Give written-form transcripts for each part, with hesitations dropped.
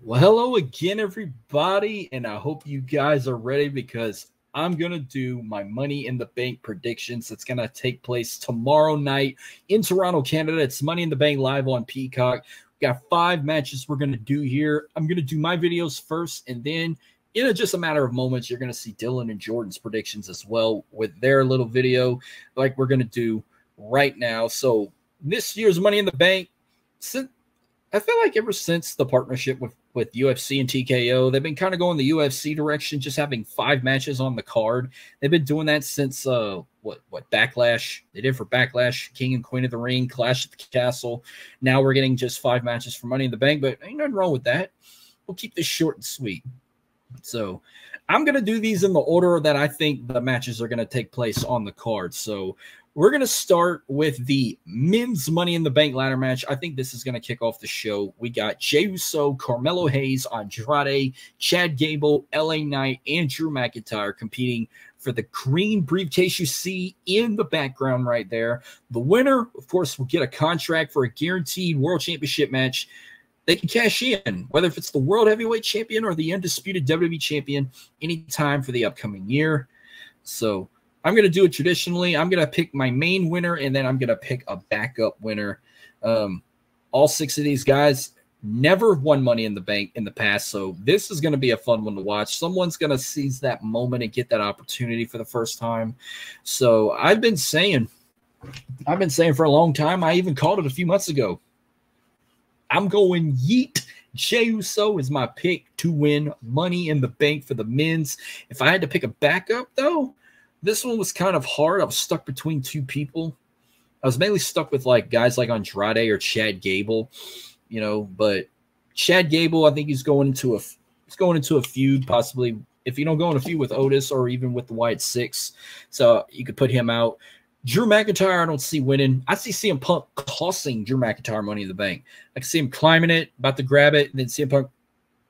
Well, hello again, everybody, and I hope you guys are ready because I'm going to do my Money in the Bank predictions. It's going to take place tomorrow night in Toronto, Canada. It's Money in the Bank live on Peacock. We got 5 matches we're going to do here. I'm going to do my videos first, and then in just a matter of moments, you're going to see Dylan and Jordan's predictions as well with their little video like we're going to do right now. So this year's Money in the Bank, I feel like ever since the partnership with UFC and TKO, they've been kind of going the UFC direction, just having 5 matches on the card. They've been doing that since what Backlash. They did for Backlash, King and Queen of the Ring, Clash at the Castle. Now we're getting just 5 matches for Money in the Bank, but ain't nothing wrong with that. We'll keep this short and sweet. So I'm going to do these in the order that I think the matches are going to take place on the card. So we're going to start with the men's Money in the Bank ladder match. I think this is going to kick off the show. We got Jey Uso, Carmelo Hayes, Andrade, Chad Gable, LA Knight, and Drew McIntyre competing for the green briefcase you see in the background right there. The winner, of course, will get a contract for a guaranteed World Championship match. They can cash in, whether if it's the World Heavyweight Champion or the undisputed WWE Champion, anytime for the upcoming year. So I'm going to do it traditionally. I'm going to pick my main winner, and then I'm going to pick a backup winner. All 6 of these guys never won Money in the Bank in the past, so this is going to be a fun one to watch. Someone's going to seize that moment and get that opportunity for the first time. So I've been saying for a long time, I even called it a few months ago, I'm going YEET. Jey Uso is my pick to win Money in the Bank for the men's. If I had to pick a backup, though, this one was kind of hard. I was stuck between 2 people. I was mainly stuck with guys like Andrade or Chad Gable, but Chad Gable, I think he's going into a feud, possibly. If you don't go in a feud with Otis or even with the Wyatt Six, so you could put him out. Drew McIntyre, I don't see winning. I see CM Punk tossing Drew McIntyre Money in the Bank. I can see him climbing it, about to grab it, and then CM Punk,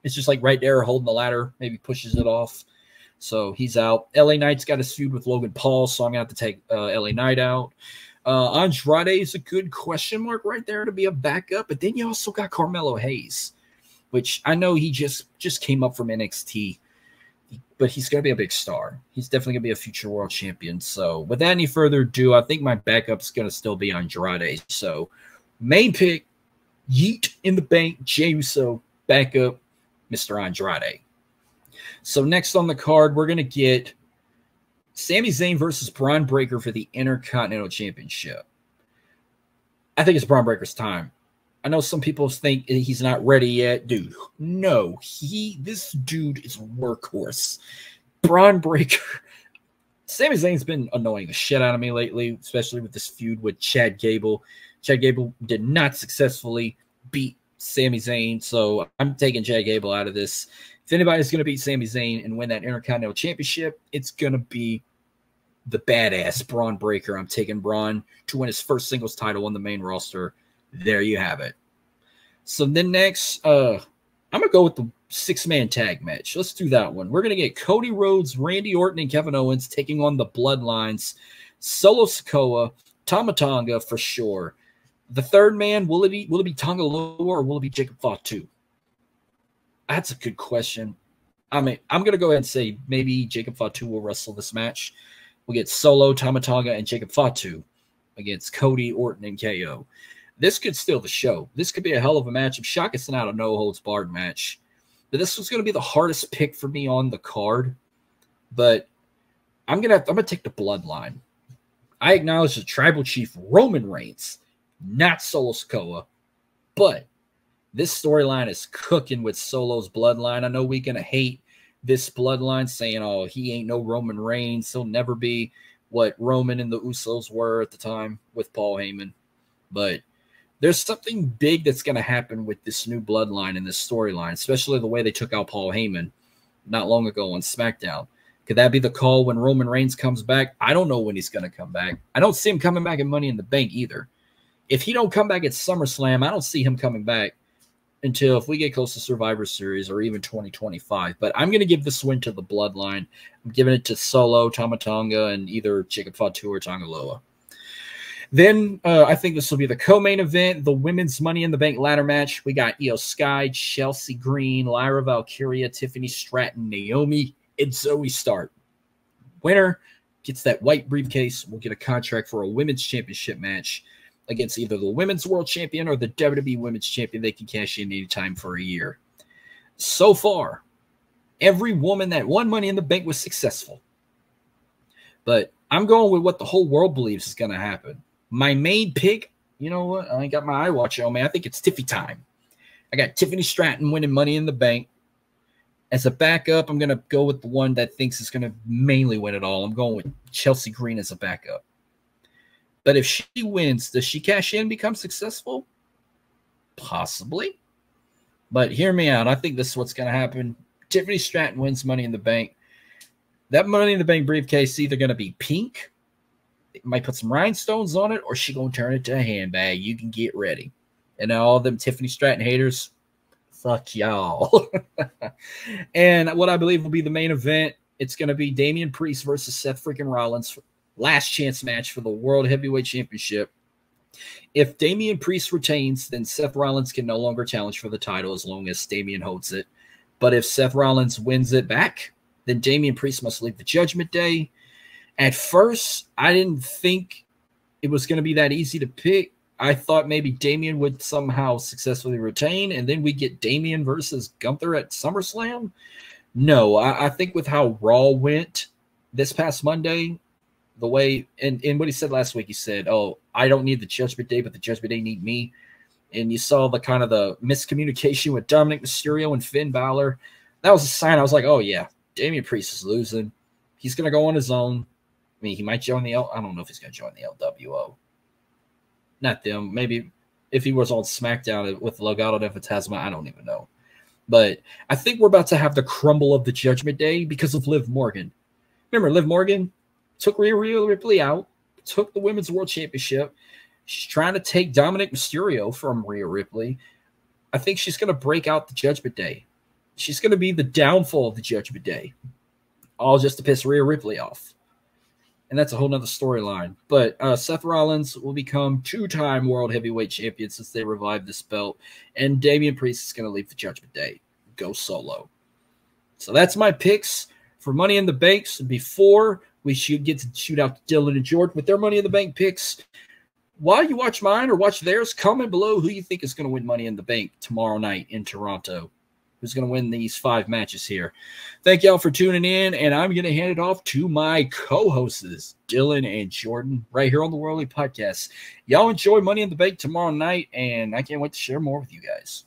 it's just right there holding the ladder, maybe pushes it off. So he's out. LA Knight's got a feud with Logan Paul, so I'm going to have to take LA Knight out. Andrade is a good question mark right there to be a backup, but then you also got Carmelo Hayes, which I know he just came up from NXT, but he's going to be a big star. He's definitely going to be a future world champion. So without any further ado, I think my backup's going to still be Andrade. So main pick, YEET in the Bank, Jey Uso, backup, Mr. Andrade. So next on the card, we're going to get Sami Zayn versus Braun Breaker for the Intercontinental Championship. I think it's Braun Breaker's time. I know some people think he's not ready yet. Dude, no. This dude is a workhorse. Braun Breaker. Sami Zayn's been annoying the shit out of me lately, especially with this feud with Chad Gable. Chad Gable did not successfully beat Sami Zayn, so I'm taking Chad Gable out of this. If anybody's going to beat Sami Zayn and win that Intercontinental Championship, it's going to be the badass Braun Breaker. I'm taking Braun to win his first singles title on the main roster. There you have it. So then next, I'm going to go with the 6-man tag match. Let's do that one. We're going to get Cody Rhodes, Randy Orton, and Kevin Owens taking on the Bloodlines, Solo Sikoa, Tama Tonga for sure. The third man, will it be Tonga Loa or will it be Jacob Fatu? That's a good question. I mean, I'm going to go ahead and say maybe Jacob Fatu will wrestle this match. We'll get Solo, Tama Tonga, and Jacob Fatu against Cody, Orton, and KO. This could steal the show. This could be a hell of a match. I'm shocked it's not a no-holds-barred match. But this was going to be the hardest pick for me on the card. But I'm gonna take the Bloodline. I acknowledge the Tribal Chief Roman Reigns, not Solo Sikoa. But this storyline is cooking with Solo's Bloodline. I know we're going to hate this Bloodline saying, oh, he ain't no Roman Reigns. He'll never be what Roman and the Usos were at the time with Paul Heyman. But there's something big that's going to happen with this new Bloodline and this storyline, especially the way they took out Paul Heyman not long ago on SmackDown. Could that be the call when Roman Reigns comes back? I don't know when he's going to come back. I don't see him coming back in Money in the Bank either. If he don't come back at SummerSlam, I don't see him coming back until if we get close to Survivor Series or even 2025. But I'm going to give this win to the Bloodline. I'm giving it to Solo, Tama Tonga, and either Jacob Fatu or Tonga Loa. Then I think this will be the co-main event, the women's Money in the Bank ladder match. We got Io Sky, Chelsea Green, Lyra Valkyria, Tiffany Stratton, Naomi, and Zoe Stark. Winner gets that white briefcase. We'll get a contract for a women's championship match against either the women's world champion or the WWE women's champion. They can cash in anytime for a year. So far, every woman that won Money in the Bank was successful. But I'm going with what the whole world believes is going to happen. My main pick, you know what? I ain't got my iWatch on, man. I think it's Tiffy time. I got Tiffany Stratton winning Money in the Bank. As a backup, I'm going to go with the one that thinks is going to mainly win it all. I'm going with Chelsea Green as a backup. But if she wins, does she cash in and become successful? Possibly. But hear me out. I think this is what's going to happen. Tiffany Stratton wins Money in the Bank. That Money in the Bank briefcase is either going to be pink, it might put some rhinestones on it, or she going to turn it to a handbag. You can get ready. And now all them Tiffany Stratton haters, fuck y'all. And what I believe will be the main event, it's going to be Damian Priest versus Seth freaking Rollins. Last chance match for the World Heavyweight Championship. If Damian Priest retains, then Seth Rollins can no longer challenge for the title as long as Damian holds it. But if Seth Rollins wins it back, then Damian Priest must leave the Judgment Day. At first, I didn't think it was going to be that easy to pick. I thought maybe Damian would somehow successfully retain, and then we get Damian versus Gunther at SummerSlam. No, I think with how Raw went this past Monday, the way, and what he said last week, he said, oh, I don't need the Judgment Day, but the Judgment Day need me. And you saw the kind of the miscommunication with Dominic Mysterio and Finn Balor. That was a sign. I was like, oh, yeah, Damian Priest is losing. He's going to go on his own. I mean, he might join the I don't know if he's going to join the LWO. Not them. Maybe if he was on SmackDown with Legado del Fantasma, I don't even know. But I think we're about to have the crumble of the Judgment Day because of Liv Morgan. Remember, Liv Morgan took Rhea Ripley out, took the Women's World Championship. She's trying to take Dominic Mysterio from Rhea Ripley. I think she's going to break out the Judgment Day. She's going to be the downfall of the Judgment Day, all just to piss Rhea Ripley off. And that's a whole nother storyline. But Seth Rollins will become two-time World Heavyweight Champion since they revived this belt. And Damian Priest is going to leave the Judgment Day. Go solo. So that's my picks for Money in the Bank. So before we should get to shoot out to Dylan and Jordan with their Money in the Bank picks, while you watch mine or watch theirs, comment below who you think is going to win Money in the Bank tomorrow night in Toronto. Who's going to win these 5 matches here. Thank y'all for tuning in, and I'm going to hand it off to my co-hosts, Dylan and Jordan, right here on the Worldly Podcast. Y'all enjoy Money in the Bank tomorrow night, and I can't wait to share more with you guys.